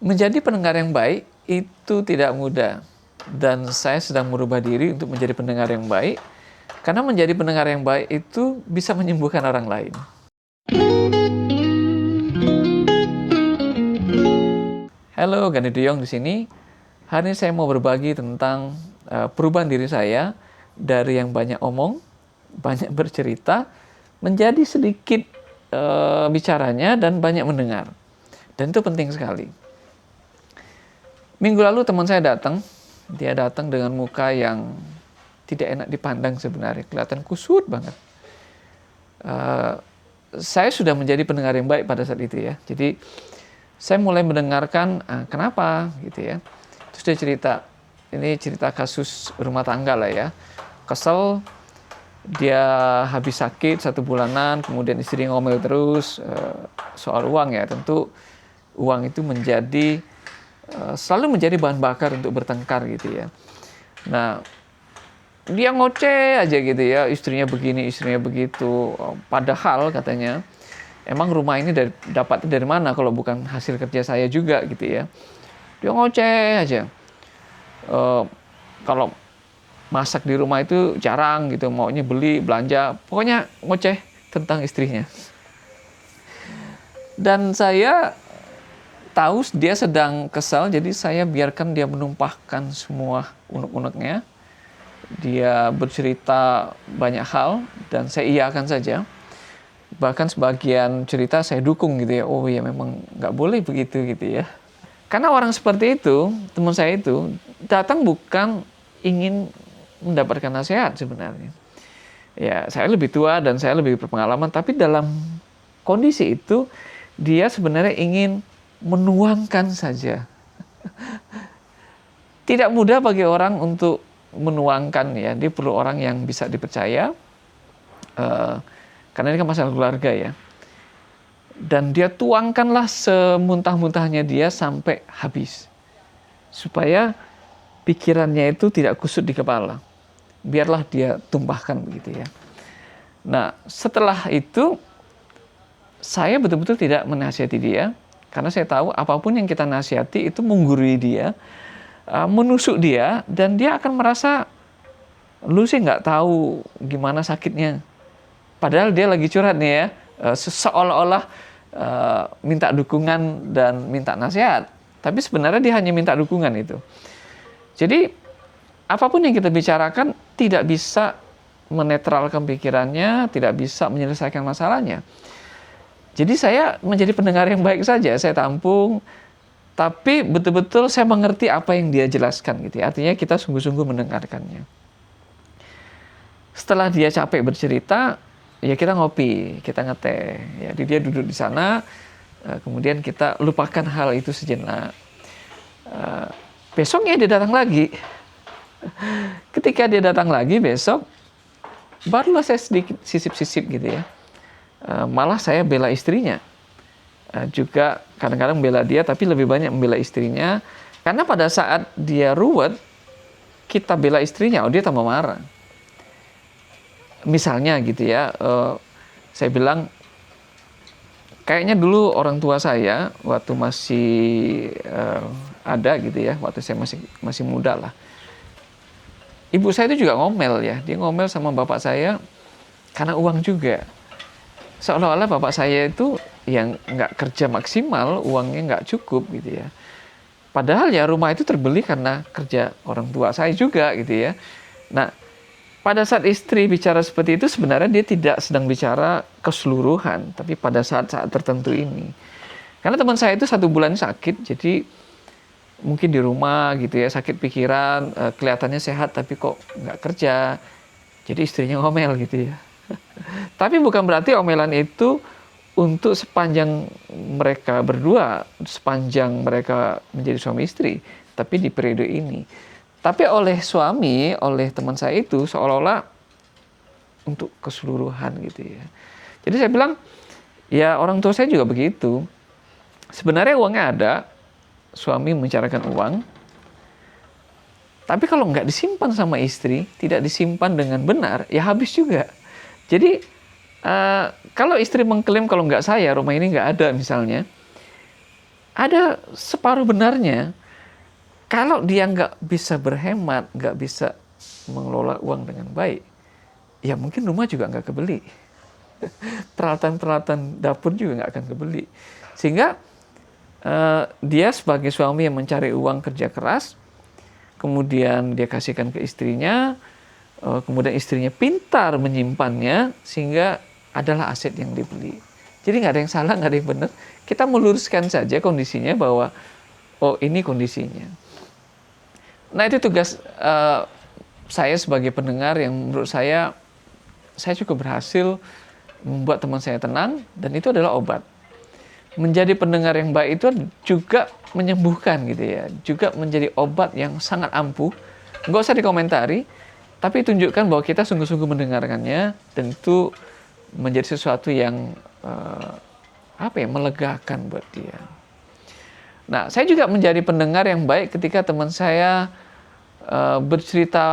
Menjadi pendengar yang baik itu tidak mudah. Dan saya sedang merubah diri untuk menjadi pendengar yang baik. Karena menjadi pendengar yang baik itu bisa menyembuhkan orang lain. Halo, Gani Duyong di sini. Hari ini saya mau berbagi tentang perubahan diri saya dari yang banyak omong, banyak bercerita, menjadi sedikit bicaranya dan banyak mendengar. Dan itu penting sekali. Minggu lalu teman saya datang, dia datang dengan muka yang tidak enak dipandang sebenarnya, kelihatan kusut banget. Saya sudah menjadi pendengar yang baik pada saat itu ya. Jadi saya mulai mendengarkan kenapa gitu ya. Terus dia cerita, ini cerita kasus rumah tangga lah ya. Kesel, dia habis sakit 1 bulanan, kemudian istri ngomel terus soal uang ya. Tentu uang itu selalu menjadi bahan bakar untuk bertengkar gitu ya. Nah, dia ngoceh aja gitu ya, istrinya begini, istrinya begitu. Padahal katanya, emang rumah ini dapatnya dari mana kalau bukan hasil kerja saya juga gitu ya. Dia ngoceh aja. Kalau masak di rumah itu jarang gitu, maunya beli, belanja. Pokoknya ngoceh tentang istrinya. Dan saya tahu dia sedang kesal, jadi saya biarkan dia menumpahkan semua unek-uneknya. Dia bercerita banyak hal dan saya iakan saja. Bahkan sebagian cerita saya dukung gitu ya. Oh ya memang nggak boleh begitu gitu ya. Karena orang seperti itu, teman saya itu datang bukan ingin mendapatkan nasihat sebenarnya. Ya saya lebih tua dan saya lebih berpengalaman, tapi dalam kondisi itu dia sebenarnya ingin menuangkan saja. Tidak mudah bagi orang untuk menuangkan ya, dia perlu orang yang bisa dipercaya, karena ini kan masalah keluarga ya. Dan dia tuangkanlah semuntah-muntahnya dia sampai habis, supaya pikirannya itu tidak kusut di kepala. Biarlah dia tumpahkan begitu ya. Nah setelah itu saya betul-betul tidak menasihati dia, karena saya tahu apapun yang kita nasihati itu menggurui dia, menusuk dia, dan dia akan merasa, lu sih nggak tahu gimana sakitnya. Padahal dia lagi curhat nih ya, seolah-olah minta dukungan dan minta nasihat. Tapi sebenarnya dia hanya minta dukungan itu. Jadi apapun yang kita bicarakan tidak bisa menetralkan pikirannya, tidak bisa menyelesaikan masalahnya. Jadi saya menjadi pendengar yang baik saja, saya tampung, tapi betul-betul saya mengerti apa yang dia jelaskan gitu ya. Artinya kita sungguh-sungguh mendengarkannya. Setelah dia capek bercerita, ya kita ngopi, kita ngeteh. Ya, dia duduk di sana, kemudian kita lupakan hal itu sejenak. Besoknya dia datang lagi. Ketika dia datang lagi besok, barulah saya sedikit sisip-sisip gitu ya. Malah saya bela istrinya. Juga kadang-kadang bela dia, tapi lebih banyak membela istrinya. Karena pada saat dia ruwet, kita bela istrinya, dia tambah marah. Misalnya gitu ya, saya bilang, kayaknya dulu orang tua saya, waktu masih ada gitu ya, waktu saya masih muda lah. Ibu saya itu juga ngomel ya, dia ngomel sama bapak saya, karena uang juga. Seolah-olah bapak saya itu yang nggak kerja maksimal, uangnya nggak cukup gitu ya. Padahal ya rumah itu terbeli karena kerja orang tua saya juga gitu ya. Nah, pada saat istri bicara seperti itu sebenarnya dia tidak sedang bicara keseluruhan, tapi pada saat-saat tertentu ini. Karena teman saya itu 1 bulan sakit, jadi mungkin di rumah gitu ya, sakit pikiran, kelihatannya sehat tapi kok nggak kerja. Jadi istrinya ngomel gitu ya. Tapi bukan berarti omelan itu untuk sepanjang mereka berdua, sepanjang mereka menjadi suami istri, tapi di periode ini. Tapi oleh suami, oleh teman saya itu seolah-olah untuk keseluruhan gitu ya. Jadi saya bilang, ya orang tua saya juga begitu. Sebenarnya uangnya ada, suami membicarakan uang, tapi kalau nggak disimpan sama istri, tidak disimpan dengan benar, ya habis juga. Jadi kalau istri mengklaim kalau nggak saya, rumah ini nggak ada misalnya, ada separuh benarnya. Kalau dia nggak bisa berhemat, nggak bisa mengelola uang dengan baik, ya mungkin rumah juga nggak kebeli. Peralatan-peralatan dapur juga nggak akan kebeli. Sehingga dia sebagai suami yang mencari uang kerja keras, kemudian dia kasihkan ke istrinya, kemudian istrinya pintar menyimpannya, sehingga adalah aset yang dibeli. Jadi nggak ada yang salah, nggak ada yang benar. Kita meluruskan saja kondisinya bahwa, oh ini kondisinya. Nah itu tugas saya sebagai pendengar yang menurut saya cukup berhasil membuat teman saya tenang, dan itu adalah obat. Menjadi pendengar yang baik itu juga menyembuhkan gitu ya, juga menjadi obat yang sangat ampuh. Nggak usah dikomentari, tapi tunjukkan bahwa kita sungguh-sungguh mendengarkannya, dan itu menjadi sesuatu yang melegakan buat dia. Nah, saya juga menjadi pendengar yang baik ketika teman saya bercerita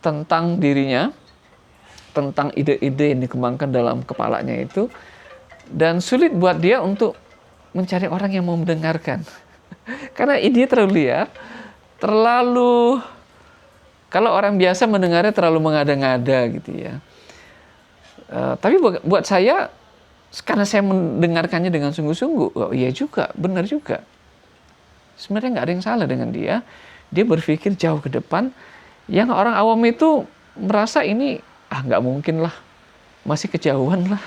tentang dirinya, tentang ide-ide yang dikembangkan dalam kepalanya itu, dan sulit buat dia untuk mencari orang yang mau mendengarkan. Karena ide terlalu liar, terlalu, kalau orang biasa mendengarnya terlalu mengada-ngada gitu ya. Tapi buat saya, karena saya mendengarkannya dengan sungguh-sungguh, oh iya juga, benar juga. Sebenarnya nggak ada yang salah dengan dia. Dia berpikir jauh ke depan. Yang orang awam itu merasa ini, nggak mungkin lah. Masih kejauhan lah.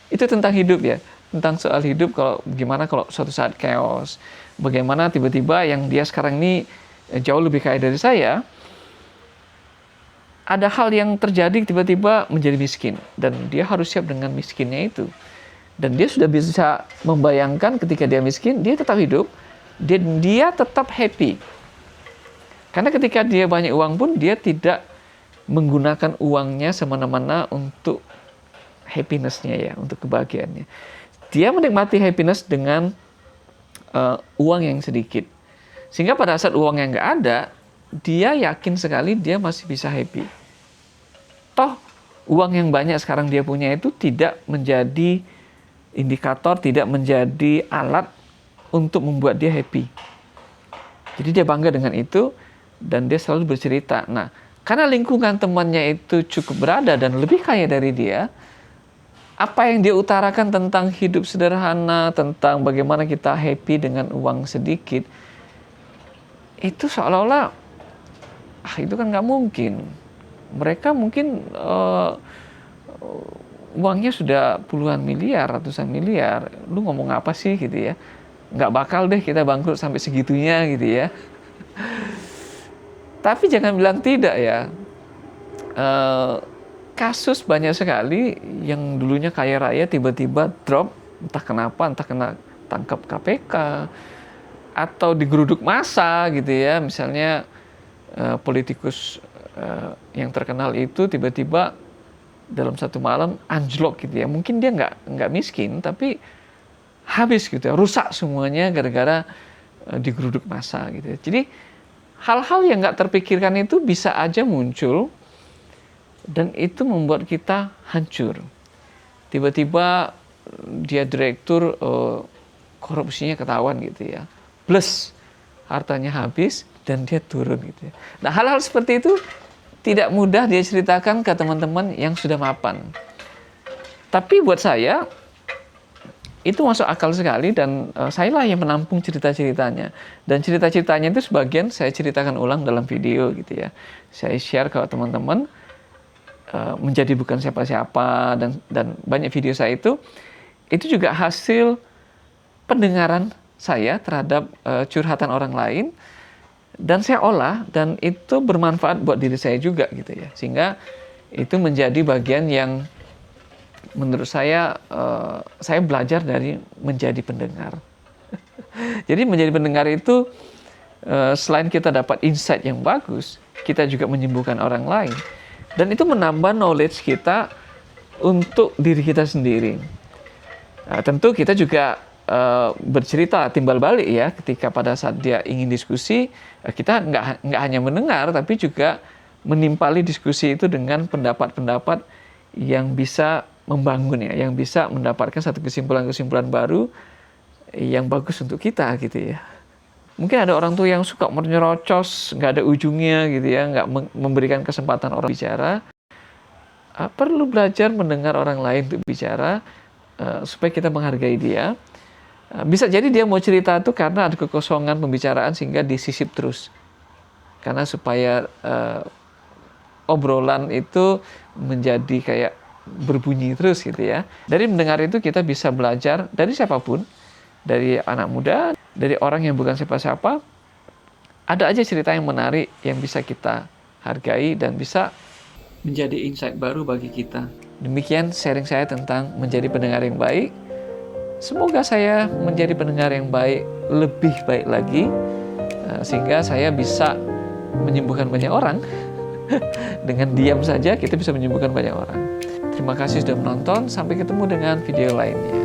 Itu tentang hidup ya. Tentang soal hidup, gimana kalau suatu saat chaos. Bagaimana tiba-tiba yang dia sekarang ini jauh lebih kaya dari saya. Ada hal yang terjadi tiba-tiba menjadi miskin. Dan dia harus siap dengan miskinnya itu. Dan dia sudah bisa membayangkan ketika dia miskin, dia tetap hidup. Dia tetap happy. Karena ketika dia banyak uang pun, dia tidak menggunakan uangnya semena-mena untuk happiness-nya ya, untuk kebahagiaannya. Dia menikmati happiness dengan uang yang sedikit. Sehingga pada saat uang yang nggak ada, dia yakin sekali dia masih bisa happy. Toh, uang yang banyak sekarang dia punya itu tidak menjadi indikator, tidak menjadi alat untuk membuat dia happy. Jadi dia bangga dengan itu, dan dia selalu bercerita. Nah, karena lingkungan temannya itu cukup berada dan lebih kaya dari dia, apa yang dia utarakan tentang hidup sederhana, tentang bagaimana kita happy dengan uang sedikit, itu seolah-olah, itu kan nggak mungkin. Mereka mungkin uangnya sudah puluhan miliar, ratusan miliar. Lu ngomong apa sih gitu ya? Nggak bakal deh kita bangkrut sampai segitunya gitu ya. Tapi jangan bilang tidak ya. Kasus banyak sekali yang dulunya kaya raya tiba-tiba drop, entah kenapa, entah kena tangkap KPK atau digeruduk massa gitu ya. Misalnya politikus yang terkenal itu tiba-tiba dalam satu malam anjlok gitu ya. Mungkin dia nggak miskin, tapi habis gitu ya, rusak semuanya gara-gara digeruduk massa gitu ya. Jadi hal-hal yang nggak terpikirkan itu bisa aja muncul, dan itu membuat kita hancur. Tiba-tiba dia direktur, korupsinya ketahuan gitu ya, plus hartanya habis dan dia turun gitu ya. Nah, hal-hal seperti itu tidak mudah dia ceritakan ke teman-teman yang sudah mapan. Tapi buat saya itu masuk akal sekali, dan saya lah yang menampung cerita-ceritanya. Dan cerita-ceritanya itu sebagian saya ceritakan ulang dalam video gitu ya. Saya share ke teman-teman, menjadi bukan siapa-siapa, dan banyak video saya itu juga hasil pendengaran saya terhadap curhatan orang lain, dan saya olah, dan itu bermanfaat buat diri saya juga gitu ya. Sehingga itu menjadi bagian yang menurut saya belajar dari menjadi pendengar. Jadi menjadi pendengar itu selain kita dapat insight yang bagus, kita juga menyembuhkan orang lain. Dan itu menambah knowledge kita untuk diri kita sendiri. Nah, tentu kita juga bercerita timbal balik ya, ketika pada saat dia ingin diskusi, kita nggak hanya mendengar, tapi juga menimpali diskusi itu dengan pendapat-pendapat yang bisa membangun ya, yang bisa mendapatkan satu kesimpulan-kesimpulan baru yang bagus untuk kita gitu ya. Mungkin ada orang tua yang suka menyerocos, nggak ada ujungnya gitu ya, nggak memberikan kesempatan orang bicara. Perlu belajar mendengar orang lain untuk bicara, supaya kita menghargai dia. Bisa jadi dia mau cerita itu karena ada kekosongan pembicaraan sehingga disisip terus. Karena supaya obrolan itu menjadi kayak berbunyi terus gitu ya. Dari mendengar itu kita bisa belajar dari siapapun, dari anak muda, dari orang yang bukan siapa-siapa. Ada aja cerita yang menarik yang bisa kita hargai dan bisa menjadi insight baru bagi kita. Demikian sharing saya tentang menjadi pendengar yang baik. Semoga saya menjadi pendengar yang baik, lebih baik lagi, sehingga saya bisa menyembuhkan banyak orang. Dengan diam saja kita bisa menyembuhkan banyak orang. Terima kasih sudah menonton, sampai ketemu dengan video lainnya.